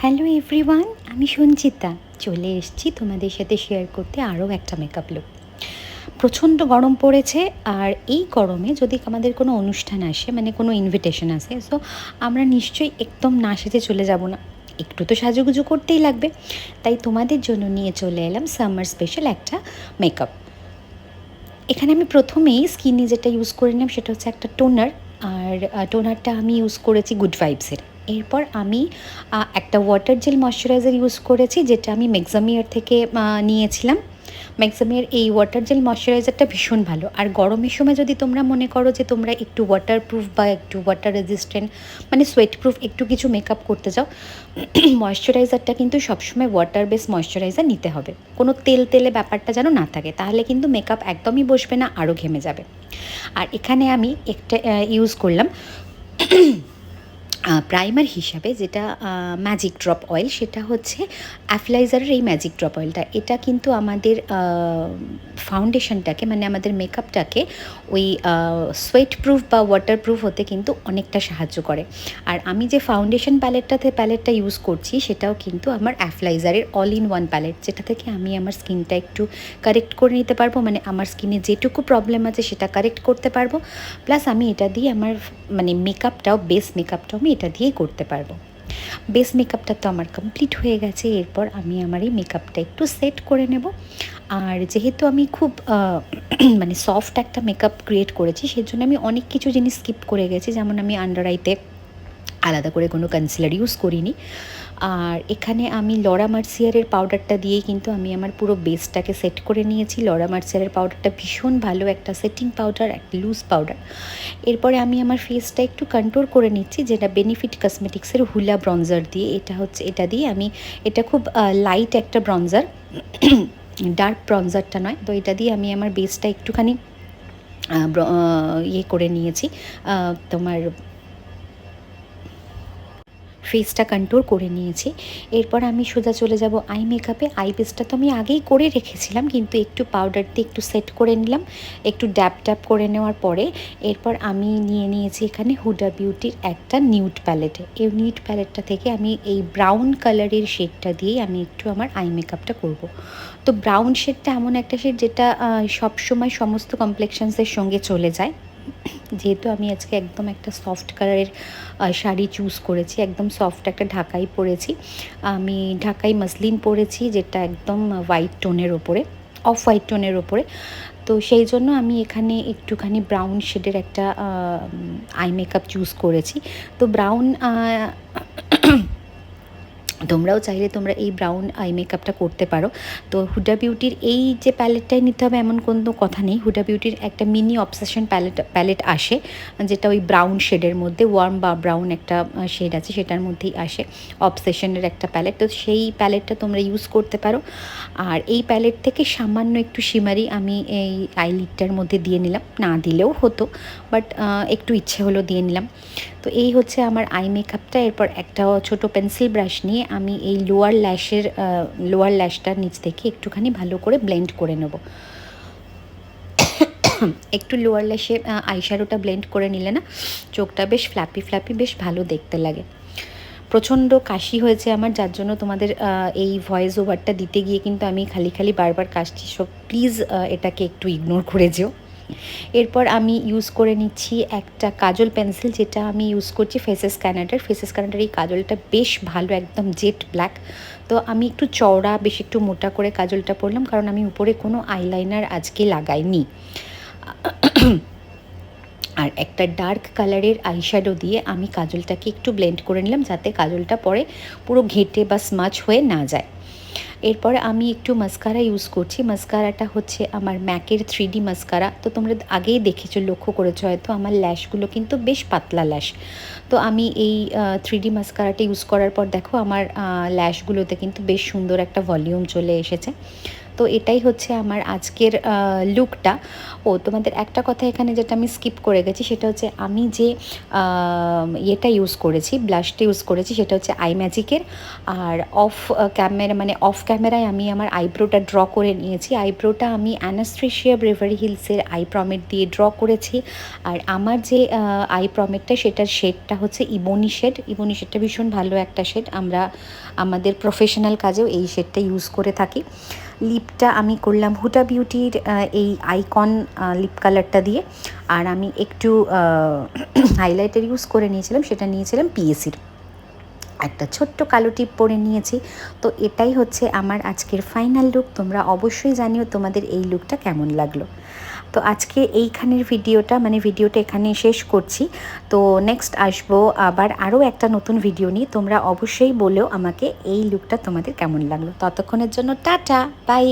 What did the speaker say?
Hello everyone, আমি সঞ্চিতা চলে এসেছি তোমাদের সাথে শেয়ার করতে আরও একটা মেকআপ লুক। প্রচণ্ড গরম পড়েছে, আর এই গরমে যদি আমাদের কোনো অনুষ্ঠান আসে, মানে কোনো ইনভিটেশন আসে, সো আমরা নিশ্চয়ই একদম না সেজে চলে যাব না, একটু তো সাজুগুজু করতেই লাগবে। তাই তোমাদের জন্য নিয়ে চলে এলাম সামার স্পেশাল একটা মেকআপ। এখানে আমি প্রথমেই স্কিনে যেটা ইউজ করে নিলাম সেটা হচ্ছে একটা টোনার, আর টোনারটা আমি ইউজ করেছি গুড ভাইবসের। এরপর আমি একটা ওয়াটার জেল ময়শ্চারাইজার ইউজ করেছি, যেটা আমি ম্যাক্সামিয়ার থেকে নিয়েছিলাম। ম্যাক্সামিয়ার এই ওয়াটার জেল ময়শ্চারাইজারটা ভীষণ ভালো। আর গরমের সময় যদি তোমরা মনে করো যে তোমরা একটু ওয়াটারপ্রুফ বা একটু ওয়াটার রেজিস্ট্যান্ট, মানে সোয়েট প্রুফ একটু কিছু মেকআপ করতে চাও, ময়শ্চারাইজারটা কিন্তু সবসময় ওয়াটার বেস ময়শ্চারাইজার নিতে হবে। কোনো তেল তেলে ব্যাপারটা যেন না থাকে, তাহলে কিন্তু মেকআপ একদমই বসবে না, আরও ঘেমে যাবে। আর এখানে আমি একটা ইউজ করলাম প্রাইমার হিসাবে, যেটা ম্যাজিক ড্রপ অয়েল। সেটা হচ্ছে অ্যাপ্লাইজারের এই ম্যাজিক ড্রপ অয়েলটা। এটা কিন্তু আমাদের ফাউন্ডেশনটাকে, মানে আমাদের মেকআপটাকে ওই সোয়েট প্রুফ বা ওয়াটার প্রুফ হতে কিন্তু অনেকটা সাহায্য করে। আর আমি যে ফাউন্ডেশন প্যালেটটা ইউজ করছি সেটাও কিন্তু আমার অ্যাপ্লাইজারের অল ইন ওয়ান প্যালেট, যেটা থেকে আমি আমার স্কিনটা একটু কারেক্ট করে নিতে পারবো, মানে আমার স্কিনে যেটুকু প্রবলেম আছে সেটা কারেক্ট করতে পারবো। প্লাস আমি এটা দিয়ে আমার মানে মেকআপটাও, বেস মেকআপটাও আমি এটা দিয়েই করতে পারবো। বেস মেকআপটা তো আমার কমপ্লিট হয়ে গেছে। এরপর আমি আমার এই মেকআপটা একটু সেট করে নেব। আর যেহেতু আমি খুব মানে সফট একটা মেকআপ ক্রিয়েট করেছি, সেজন্য আমি অনেক কিছু জিনিস স্কিপ করে গেছি। যেমন আমি আন্ডার আইতে আলাদা করে কোনো কনসিলার ইউজ করিনি। আর এখানে আমি লরা মার্সিয়ারের পাউডারটা দিয়েই কিন্তু আমি আমার পুরো বেসটাকে সেট করে নিয়েছি। লরা মার্সিয়ারের পাউডারটা ভীষণ ভালো একটা সেটিং পাউডার, একটা লুজ পাউডার। এরপরে আমি আমার ফেসটা একটু কন্ট্রোল করে নিচ্ছি, যেটা বেনিফিট কসমেটিক্সের হুলা ব্রঞ্জার দিয়ে। এটা দিয়ে আমি, এটা খুব লাইট একটা ব্রঞ্জার, ডার্ক ব্রঞ্জারটা নয়। তো এটা দিয়ে আমি আমার বেসটা একটুখানি ইয়ে করে নিয়েছি, তোমার ফেসটা কন্ট্রোল করে নিয়েছি। এরপর আমি সোজা চলে যাব আই মেকআপে। আই বেসটা তো আমি আগেই করে রেখেছিলাম, কিন্তু একটু পাউডার দিয়ে একটু সেট করে নিলাম, একটু ড্যাপ করে নেওয়ার পরে এরপর আমি নিয়ে নিয়েছি এখানে হুডা বিউটির একটা নিউড প্যালেটে। এই নিউড প্যালেটটা থেকে আমি এই ব্রাউন কালারের শেডটা দিয়েই আমি একটু আমার আই মেকআপটা করব। তো ব্রাউন শেডটা এমন একটা শেড যেটা সবসময় সমস্ত কমপ্লেকশনসের সঙ্গে চলে যায়। যেহেতু আমি আজকে একদম একটা সফট কালারের শাড়ি চুজ করেছি, একদম সফট একটা ঢাকাই পরেছি, আমি ঢাকাই মাসলিন পরেছি, যেটা একদম হোয়াইট টোনের ওপরে, অফ হোয়াইট টোনের ওপরে। তো সেই জন্য আমি এখানে একটুখানি ব্রাউন শেডের একটা আই মেকআপ চুজ করেছি। তো ব্রাউন তোমরাও চাইলে তোমরা এই ব্রাউন আই মেকআপটা করতে পারো। তো হুডা বিউটির এই যে প্যালেটটাই নিতে হবে এমন কোনো কথা নেই। হুডা বিউটির একটা মিনি অবসেশন প্যালেট আসে, যেটা ওই ব্রাউন শেডের মধ্যে, ওয়ার্ম বা ব্রাউন একটা শেড আছে, সেটার মধ্যেই আসে অবসেশনের একটা প্যালেট। তো সেই প্যালেটটা তোমরা ইউজ করতে পারো। আর এই প্যালেট থেকে সামান্য একটু শিমারি আমি এই আইলিডটার মধ্যে দিয়ে নিলাম, না দিলেও হতো, বাট একটু ইচ্ছে হলো দিয়ে নিলাম। তো এই হচ্ছে আমার আই মেকআপটা। এরপর একটা ছোট পেন্সিল ব্রাশ নিয়ে আমি এই লোয়ার ল্যাশটার নিচ থেকে একটুখানি ভালো করে ব্লেন্ড করে নেব। একটু লোয়ার ল্যাশে আইশ্যাডোটা ব্লেন্ড করে নিলে না চোখটা বেশ ফ্ল্যাপি বেশ ভালো দেখতে লাগে। প্রচণ্ড কাশি হয়েছে আমার, যার জন্য তোমাদের এই ভয়েস ওভারটা দিতে গিয়ে কিন্তু আমি খালি বারবার কাশছি, সো প্লিজ এটাকে একটু ইগনোর করে যেও। এরপর আমি ইউজ করে নিচ্ছি একটা কাজল পেন্সিল, যেটা আমি ইউজ করছি ফেসেস কানাডার এই কাজলটা বেশ ভালো, একদম জেট ব্ল্যাক। তো আমি একটু চওড়া, বেশ একটু মোটা করে কাজলটা পরলাম, কারণ আমি উপরে কোনো আইলাইনার আজকে লাগাইনি। আর একটা ডার্ক কালারের আইশ্যাডো দিয়ে আমি কাজলটাকে একটু ব্লেন্ড করে নিলাম, যাতে কাজলটা পরে পুরো ঘেঁটে বা স্মাচ হয়ে না যায়। এরপরে আমি একটু মাস্কারা ইউজ করছি। মাস্কারাটা হচ্ছে আমার ম্যাকের 3D মাস্কারা। তো তোমরা আগেই দেখেছো, লক্ষ্য করেছো হয়তো, আমার ল্যাশগুলো কিন্তু বেশ পাতলা ল্যাশ। তো আমি এই 3D মাস্কারাটা ইউজ করার পর দেখো আমার ল্যাশগুলোতে কিন্তু বেশ সুন্দর একটা ভলিউম চলে এসেছে। তো তো এটাই হচ্ছে আমার আজকের লুকটা। ও তোমাদের একটা কথা এখানে যেটা আমি স্কিপ করে গেছি, সেটা হচ্ছে আমি যে ইয়েটা ইউজ করেছি, ব্লাশটা ইউজ করেছি, সেটা হচ্ছে আই ম্যাজিকের। আর অফ ক্যামেরায় আমি আমার আইব্রোটা ড্র করে নিয়েছি। আইব্রোটা আমি অ্যানাস্ট্রেশিয়া বেভারলি হিলসের আই প্রমেট দিয়ে ড্র করেছি। আর আমার যে আই প্রমেটটা, সেটার শেডটা হচ্ছে ইবোনি শেড। ইবোনি শেডটা ভীষণ ভালো একটা শেড, আমরা আমাদের প্রফেশনাল কাজেও এই শেডটা ইউজ করে থাকি। লিপটা আমি করলাম হুডা বিউটির এই আইকন লিপ কালারটা দিয়ে। আর আমি একটু হাইলাইটার ইউজ করে নিয়েছিলাম, সেটা নিয়েছিলাম পিএসির, একটা ছোট্ট কালো টিপ পরে নিয়েছি। তো এটাই হচ্ছে আমার আজকের ফাইনাল লুক। তোমরা অবশ্যই জানিও তোমাদের এই লুকটা কেমন লাগলো। তো আজকে এইখানের ভিডিওটা এখানে শেষ করছি। তো নেক্সট আসবো আবার আরও একটা নতুন ভিডিও নিয়ে। তোমরা অবশ্যই বলেও আমাকে এই লুকটা তোমাদের কেমন লাগলো। ততক্ষণের জন্য টাটা, বাই।